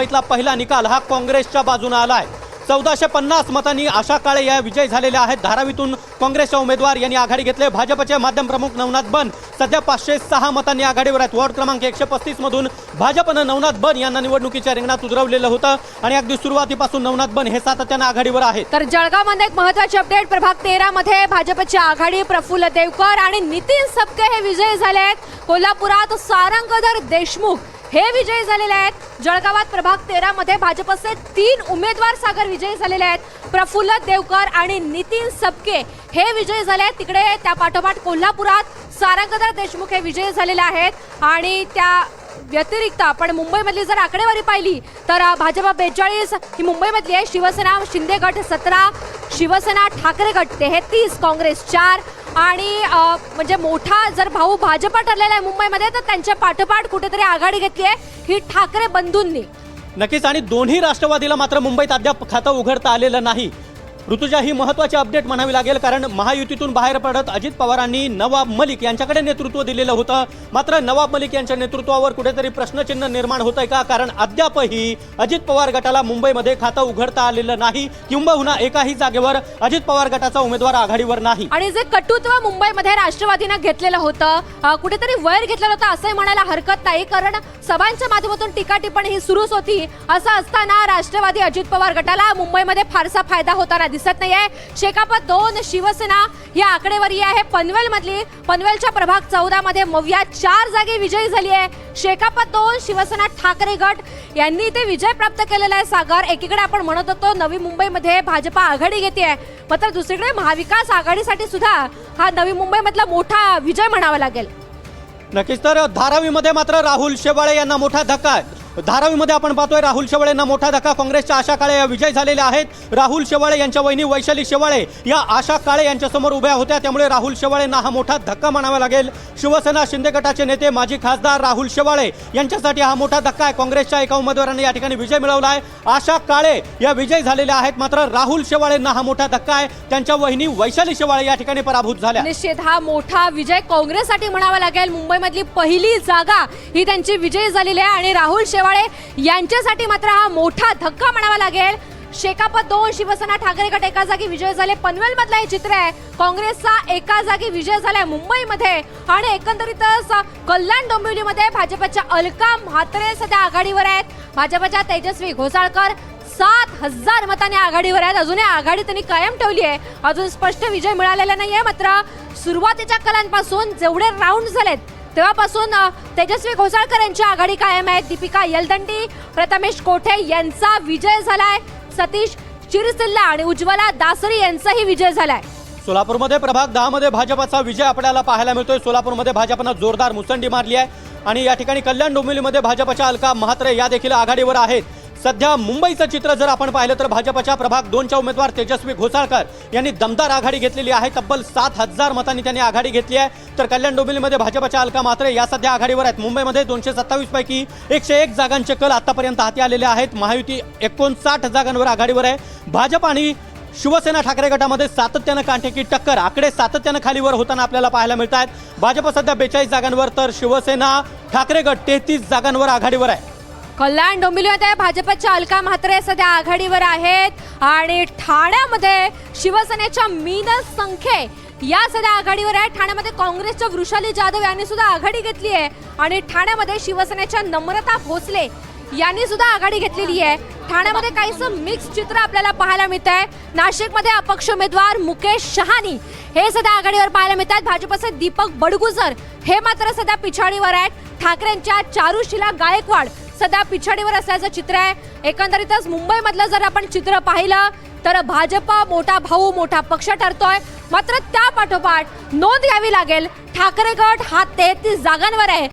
इथला पहिला निकाल हा काँग्रेसच्या बाजूने आलाय। 1450 मतांनी आशा काळे या विजय झालेल्या आहेत। धारावीतून काँग्रेसच्या उमेदवार यांनी आघाडी घेतली। भाजपचे माध्यम प्रमुख नवनाथ बन सध्या 506 मतांनी आघाडीवर आहेत। वॉर्ड क्रमांक 135 मधून भाजपने नवनाथ बन यांना निवडणुकीच्या रिंगणात उतरवलेलं होतं आणि अगदी सुरुवातीपासून नवनाथ बन हे सातत्याने आघाडीवर आहेत। तर जळगावमध्ये एक महत्त्वाची अपडेट, प्रभाग 13 मध्ये भाजपची आघाडी प्रफुल्ल देवकर आणि नितीन सबके हे विजयी झाले आहेत। कोल्हापुरात सारंगधर देशमुख हे विजयी झालेले आहेत। जळगावात प्रभाग 13 मध्ये भाजपचे 3 उमेदवार सागर विजयी झालेले आहेत। प्रफुल्ल देवकर आणि नितीन सबके हे विजयी झाले आहेत। तिकडे त्या पाठोपाठ कोल्हापुरात सारंगधर देशमुख हे विजयी झालेले आहेत। आणि त्या व्यतिरिक्त आपण मुंबईमधली जर आकडेवारी पाहिली तर भाजप 42 ही मुंबईमधली आहे। शिवसेना शिंदे गट 17, शिवसेना ठाकरे गट 33, काँग्रेस 4 आणि म्हणजे मोठा जर भाऊ भाजप ठरलेला आहे मुंबईमध्ये तर त्यांच्या पाठोपाठ कुठेतरी आघाडी घेतली आहे ही ठाकरे बंधूंनी। नक्कीच, आणि दोन्ही राष्ट्रवादीला मात्र मुंबईत अद्याप खातं उघडता आलेलं नाही। ऋतुजा, ही महत्त्वाची अपडेट म्हणावी लागेल, कारण महायुतीतून बाहेर पडत अजित पवारांनी नवाब मलिक यांच्याकडे नेतृत्व दिलेलं होतं। मात्र नवाब मलिक यांच्या नेतृत्वावर कुठेतरी प्रश्नचिन्ह निर्माण होतंय का, कारण अद्यापही अजित पवार गटाला मुंबईमध्ये खातं उघडता आलेलं नाही, किंबहुना एकाही जागेवर अजित पवार गटाचा उमेदवार आघाडीवर नाही। आणि जे कटुत्व मुंबईमध्ये राष्ट्रवादीने घेतलेलं होतं, कुठेतरी वैर घेतलेलं होतं असंही म्हणायला हरकत नाही, कारण सभांच्या माध्यमातून टीका टिप्पणी ही सुरूच होती। असं असताना राष्ट्रवादी अजित पवार गटाला मुंबईमध्ये फारसा फायदा होताना दिसत नाहीये। शेकापत 2 शिवसेना ही आकडेवारी आहे पनवेल मधली। पनवेलच्या प्रभाग 14 मध्ये मविया 4 जागी विजयी झाली आहे। शेकापत 2 शिवसेना ठाकरे गट यांनी ते विजय प्राप्त केलेला आहे। सागर, एकीकडे आपण म्हणत होतो नवी मुंबईमध्ये भाजप आघाडी घेते, मात्र दुसरीकडे महाविकास आघाडीसाठी सुद्धा हा नवी मुंबईमधला मोठा विजय म्हणावा लागेल। नक्कीच, तर धारावीमध्ये मात्र राहुल शेवाळे यांना मोठा धक्का आहे। धारावीमध्ये आपण पाहतोय राहुल शेवाळे यांना मोठा धक्का। काँग्रेसच्या आशा काळे विजय झालेले आहेत। राहुल शेवाळे यांच्या वहिनी वैशाली शेवाळे या आशा काळे यांच्या समोर उभ्या होत्या, त्यामुळे राहुल शेवाळेंना हा मोठा धक्का म्हणावा लागेल। शिवसेना शिंदे गटाचे नेते माजी खासदार राहुल शेवाळे यांच्यासाठी हा मोठा धक्का आहे। काँग्रेसच्या एका उमेदवाराने या ठिकाणी विजय मिळवला आहे। आशा काळे या विजय झालेल्या आहेत, मात्र राहुल शेवाळेंना हा मोठा धक्का आहे। त्यांच्या वहिनी वैशाली शेवाळे या ठिकाणी पराभूत झाल्या। निश्चित हा मोठा विजय काँग्रेससाठी म्हणावा लागेल। मुंबईमधली पहिली जागा ही त्यांची विजयी झालेली आहे आणि राहुल शेवाळे यांच्यासाठी मात्र हा मोठा धक्का म्हणावा लागेल। शेकापत 2 शिवसेना ठाकरे गट एका जागी विजय झाले। पनवेल मधला हे चित्र आहे। काँग्रेसचा एका जागी विजय झालाय मुंबईमध्ये आणि एकंदरीतच कल्याण डोंबिवलीमध्ये भाजपच्या अलका म्हात्रे सध्या आघाडीवर आहेत। भाजपच्या तेजस्वी घोसाळकर 7000 मतांनी आघाडीवर आहेत। अजूनही आघाडी त्यांनी कायम ठेवली आहे। अजून स्पष्ट विजय मिळालेला नाहीये, मात्र सुरुवातीच्या कलांपासून जेवढे राऊंड झालेत तेव्हापासून तेजस्वी घोसाळकर यांची आघाडी कायम आहे। दीपिका यलदंडी, प्रथमेश कोठे यांचा विजय झालाय। सतीश चिरसिल्ला आणि उज्ज्वला दासरी यांचाही विजय झालाय। सोलापूरमध्ये प्रभाग 10 मध्ये भाजपचा विजय आपल्याला पाहायला मिळतोय। सोलापूरमध्ये भाजपने जोरदार मुसंडी मारली आहे आणि या ठिकाणी कल्याण डोंबिवलीमध्ये भाजपच्या अलका म्हात्रे या देखील आघाडीवर आहेत। सध्या मुंबईचं चित्र जर आपण पाहिलं तर भाजपच्या प्रभाग 2च्या उमेदवार तेजस्वी घोसाळकर यांनी दमदार आघाडी घेतलेली आहे। तब्बल 7000 मतांनी त्यांनी आघाडी घेतली आहे। तर कल्याण डोंबिवलीमध्ये भाजपच्या अलका म्हात्रे या सध्या आघाडीवर आहेत। मुंबईमध्ये 227 पैकी 101 जागांचे कल आतापर्यंत हाती आलेले आहेत। महायुती 59 जागांवर आघाडीवर आहे। भाजप आणि शिवसेना ठाकरे गटामध्ये सातत्यानं कांटेकी टक्कर, आकडे सातत्यानं खालीवर होताना आपल्याला पाहायला मिळत आहेत। भाजप सध्या 42 जागांवर तर शिवसेना ठाकरे गट 33 जागांवर आघाडीवर आहे। कल्याण डोंबिवलीमध्ये भाजपच्या अलका म्हात्रे सध्या आघाडीवर आहेत आणि ठाण्यामध्ये शिवसेनेच्या मीनल संखे या सध्या आघाडीवर आहे। ठाण्यामध्ये काँग्रेसच्या वृषाली जाधव यांनी सुद्धा आघाडी घेतली आहे आणि ठाण्यामध्ये शिवसेनेच्या नम्रता भोसले यांनी सुद्धा आघाडी घेतलेली आहे। ठाण्यामध्ये काहीसं मिक्स चित्र आपल्याला पाहायला मिळत आहे। नाशिकमध्ये अपक्ष उमेदवार मुकेश शहानी हे सध्या आघाडीवर पाहायला मिळत आहेत। भाजपचे दीपक बडगुजर हे मात्र सध्या पिछाडीवर आहेत। ठाकरेंच्या चारुशिला गायकवाड सध्या पिछाडीवर असल्याचं चित्र आहे। एकंदरीतच मुंबईमधलं जर आपण चित्र पाहिलं तर भाजप मोठा भाऊ मोठा पक्ष ठरतोय, मात्र त्या पाठोपाठ नोंद घ्यावी लागेल ठाकरे गट हा 33 जागांवर आहे।